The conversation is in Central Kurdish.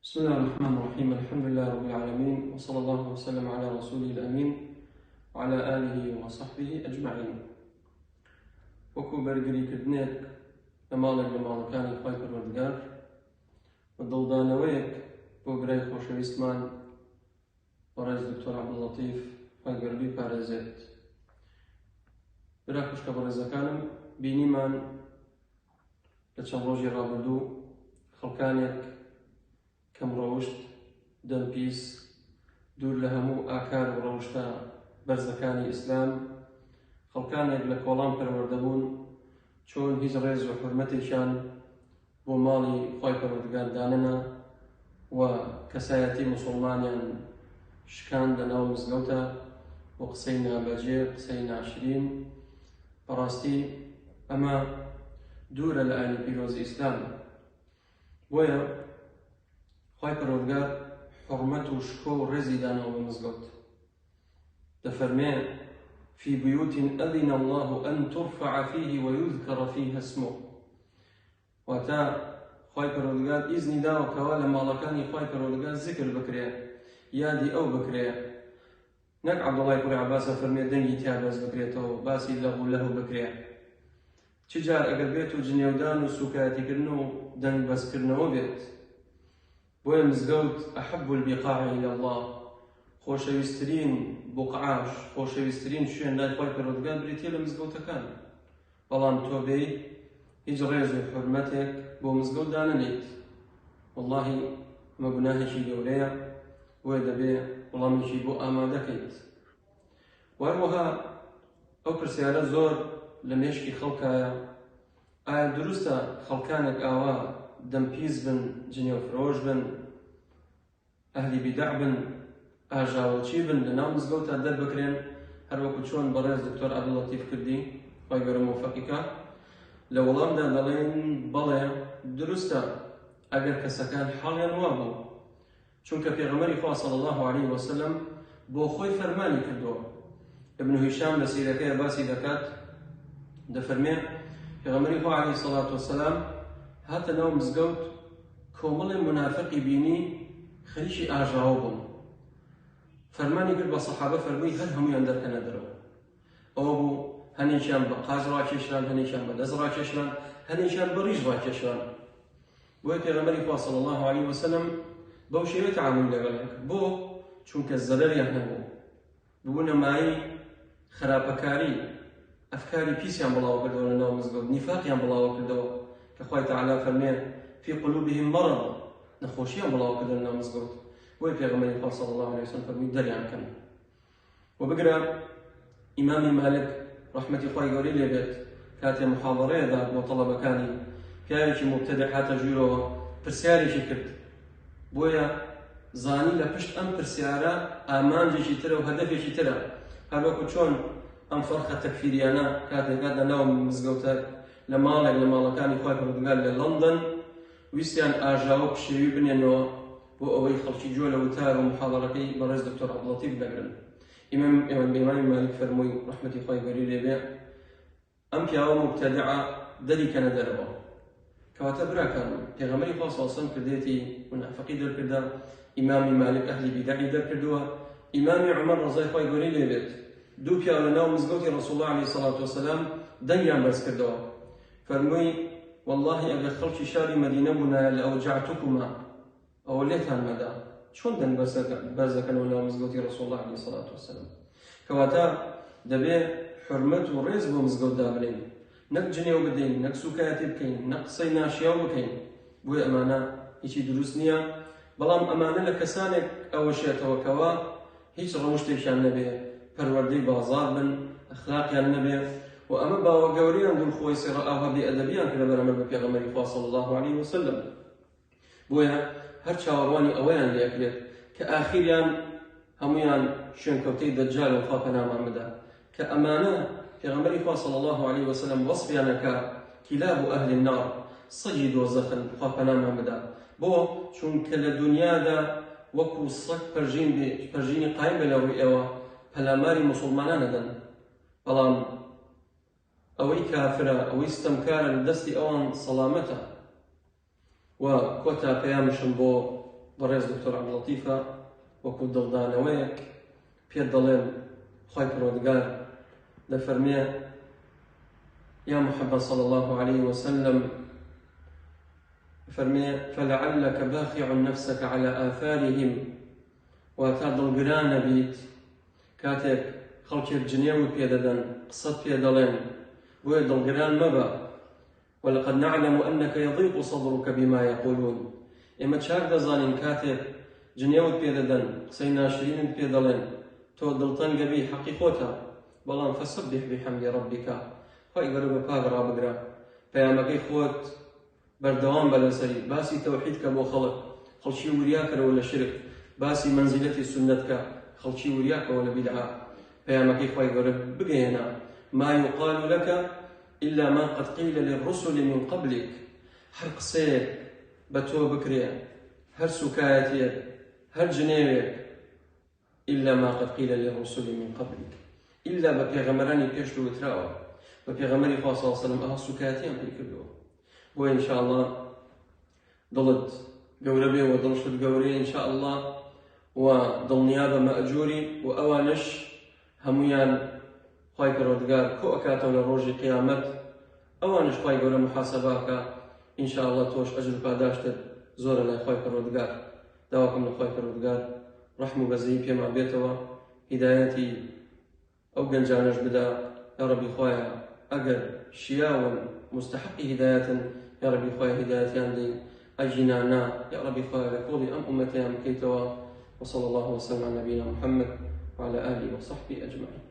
بسم الله الرحمن الرحيم. الحمد لله رب العالمين، وصلى الله وسلم على رسوله الأمين وعلى آله وصحبه أجمعين. وەکو بەرگریکردنێک لەماڵێک لە ماڵەکانی خوای پەروەردگار و دڵدانەوەیەک بۆ برای خۆشەویستمان بەڕێز دکتۆر عەبدوڵڵەتیف خوای گەورە بیپارێزێت. برا خوشکە بەڕێزەکانم، بینیمان لە چەند ڕۆژی ڕابردوو خەڵکانێک کەم ڕەوشت، دەمپیس، دوور لە هەموو ئاکار و ڕەوشتە بەرزەکانی ئیسلام، خەڵکانێک لە کۆڵان پەروەردەبوون چۆن هیچ ڕێز و حورمەتێکیان بۆ ماڵی خوای پەروەردگار دانەنا و کەسایەتی موسڵمانیان شکاند لەناو مزگەوتە و قسەی نابەجێ، قسەی ناشرین. بەڕاستی ئەمە دوورە لە ئاینی پیرۆزی ئیسلام. بۆیە خوای پەروەردگار حورمەت و شکۆ و ڕێزی دانەوە بە مزگەوت. دەفەرمێ في بيوت أذن الله أن ترفع فيه ويذكر فيها اسمه. واتا خوای پەروەردگار ئیزنی داوە کەوا لە ماڵەکانی خوای پەروەردگار ذکر بکرێ، یادی ئەو بکرێ. نەک عەبدوڵڵای کوڕی عەباسە فەرمێ دەنگی تیا بەس بکرێتەوە، باسی لەغو و لەهو بکرێ. چ جار ئەگەر بێت و جنێودان و سوکایەتیکردن و دەنگ بەسکردنەوە بێت. بۆیە مزگەوت ئەحەب البقاع إلى الله، خۆشەویستترین بوقعاش، خۆشەویستترین شوێن لای خوای پەروەردگار بریتیە لە مزگەوتەکان. بەڵام تۆ بێی هیچ ڕێز و حورمەتێک بۆ مزگەوت دانەنێیت، وەڵڵاهی ئەمە گوناهێکی گەورەیە، بۆیە دەبێ وەڵامێکی بۆ ئامادەکەیت. وەروەها ئەو پرسیارە زۆر لە مێشکی خەڵکایە، ئایا دروستە خەڵکانێک ئاوا دەمپیز بن، جنێوفرۆش بن، ئەهلی بیدع بن، ئاژاوەچی بن، لە ناو مزگەوتە دەربکرێن، هەروەکو چۆن بەڕێز دکتۆر عەبدوڵڵەتیف کردی، خوای گەورە موفەقیکە. لە وەڵامدا دەڵێن بەڵێ دروستە ئەگەر کەسەکان حاڵیان وا بوو، چونکە پێغەمبەری خوا صلی الله علیه وسلم بۆ خۆی فەرمانی کردووە. ابن هیشام لە سیرەکەیە باسی دەکات، دەفەرمێ پێغەمبەری خوا علیه الصلاة والسلام هاتە ناو مزگەوت، کۆمەڵی منافقی بینی خەریکی ئاژاوە بوون. فەرمانی کرد بە سەحابە، فەرمووی هەر هەموویان دەرکەنە دەرەوە. ئەوە بوو هەنێکیان بە قاژ ڕاکێشران، هەنێکیان بە دەست ڕاکێشران، هەنێکیان بە ڕیژ ڕاکێشران. بۆیە پێغەمبەری خوا صلی الله علیه وسلم بەو شێوەیە تەعامل لەگەڵیان کرد. بۆ چونکە زەرەریان هەبوو، بوونە مای خراپەکاری، ئەفکاری پیسیان بڵاو کردەوە لە ناو مزگەوت، نیفاقیان بڵاو کردەوە کە خوای تەعالا فەرمێ في قلوبهم مرض، نەخۆشییان بڵاو کردن لە ناو مزگەوت. بۆی پێغەمبەری خوا صلی الله علیه وسلم فەرمووی دەریان کەن. وبگرە ئیمامی مالک ڕەحمەتی خوای گەورەی لێبێت کاتێ محاضەڕەیەدا بۆ تەڵەبەکانی، پیاوێکی مبتەدع هاتە ژوورەوە پرسیارێکی کرد. بۆیە زانی لە پشت ئەم پرسیارە ئامانجێکی ترە و هەدەفێکی ترە، هەروەکو چۆن ئەم فەرخە تەکفیریانە کاتێکات لە ناو مزگەوتە لە ماڵێک لە ماڵەکانی خوای پەروەردگار لە لەندەن ویستیان ئاژاوە پشێوی بنێنەوە بۆ ئەوەی خەڵکی جۆ لە وتار و محاضەڕەکەی بەڕێز دکتۆر عەبدوڵڵەتیف دەگرن. ئیمامی مالک فەرمووی ڕەحمەتی خوای گەورەی لێبێ ئەم پیاوە مبتەدعە دەریکەنە دەرەوە. کەواتە براکان، پێغەمبەری خوا صلی الله علیه وسلم کردێتی منافقی دەرکردا، ئیمامی مالک ئەهلی بیدعی دەرکردووە، ئیمامی عومەر ڕەزای خوای گەورەی لێبێت دوو پیاو لە ناو مزگەوتی ڕەسوڵ الله علیه الصلاة والسلام دەنگیان بەرز کردەوە. فەرمووی واللهی ئەگەر خەڵکی شاری مەدینە بوونایە لە ئەوجەعتوکوما، ئەوە لێتان مەدا، چۆن دەنگ بەرزەکەنەوە ناو مزگەوتی ڕەسوڵ الله علیه الصلاة والسلام. کەواتە دەبێ حورمەت و ڕێز بۆ مزگەوت دابنێن، نەک جنێو بدەین، نەک سوکایەتی بکەین، نەک قسەی ناشیاو بکەین. بۆیە ئەمانە هیچی دروست نییە. بەڵام ئەمانە لە کەسانێک ئەوەشێتەوە کەوا هیچ ڕەوشتێکیان نەبێ، پەروەردەی بازار بن، ئەخلاقیان نەبێ، و ئەمە باوە گەورەیان دڵخۆی سێڕەئاوە بێئەدەبیان کردە بەرامبەر بە پێغەمبەری خوا صلی الله علیه وسلم. بۆیە هەر چاوەڕوانی ئەوەیان لێکرێت کە ئاخیریان هەمویان شوێنکەوتەی دەجال و خوا پەنامان بدا، کە ئەمانە پێغەمبەری خوا صلی الله علیه وسلم وەصفیانەکە کلاب ئەهل النار، سەگی دۆزەخن، خوا پەنامان بدا. بۆ چونکە لە دنیادا وەکو سەگ پەرژینی قایم بێ لە ڕووی ئێوە پەلاماری موسڵمانان دەدەن، بەڵام ئەوەی کافرە، ئەوەی ستەمکارە لە دەستی ئەوان سەڵامەتە. و کۆتا پەیامشم بۆ بەڕێز دکتۆر عەبدولەتیفە وەکو دڵدانەوەیەک پێت دەڵێن خوای پەروەردگار دەفەرمێ يا محمد صلى الله عليه وسلم فرمي فلعلك باخع نفسك على آثارهم واتا دڵگران نەبیت کاتێک خەڵکێک جنێوت پێ دەدەن قسەت پێ دەڵێن بۆیە دڵگران مەبە ولقد نعلم أنك يضيق صدرك بما يقولون ئێمە چاک دەزانین کاتێک جنێوت پێ دەدەن قسەی ناشرینت پێ دەڵێن تۆ دڵتەنگە بی حەقی خۆتە بەڵام فسبح بحمد ربك خۆی گەورە بە پاک ڕابگرە پەیامەکەی خۆت بەردەوام بە لەسەری باسی تەوحید کە بۆ خەڵکی وریاکەرەوە لە شرک باسی منزلەتی سنەتکە خەڵکی وریاکەوە لە بیدعا پەیامەکەی خۆی گەورە بگەێنە ما يقال لك إلا ما قد قيل للرسل من قبلك هەر قسەیەک بە تۆ بکرێ هەر سوکایەتێک هەر جنێوێک إلا ما قد قيل للرسل من قبلك إلا بە پێغەمبەرانی پێش وتراوە بە پێغەمبەری خوا صلی الله علیه و سلم ئەها سوکایەتیان پێ کردووە بۆ ئینشاءالله دڵت گەورە بێ و دڵشت گەورەیە ئینشاءالله و دڵنیا بە مەئجووری و ئەوانش هەمویان خوای پەروەردگار کۆ ئەکاتەوە لە ڕۆژی قیامەت ئەوانش خوای گەورە محاسەباکە ئینشاءالله تۆش ئەجر و پاداشتت زۆرە لای خوای پەروەردگار داواکەم لە خوای پەروەردگار ڕەحم و بەزەیی پێمان بێتەوە هیدایەتی ئەو گەنجانەش بدا یا ربی خوایە ئەگەر شیاون مستحقی هدایەتن یا ربی خوایە هدایەتیان دەی ئەجینانا یا ربی خوایە لە کۆڵی ئەم ئومەتیان بکەیتەوە وصلى الله وسلم على نبينا محمد وعلى آله وصحبه أجمعين.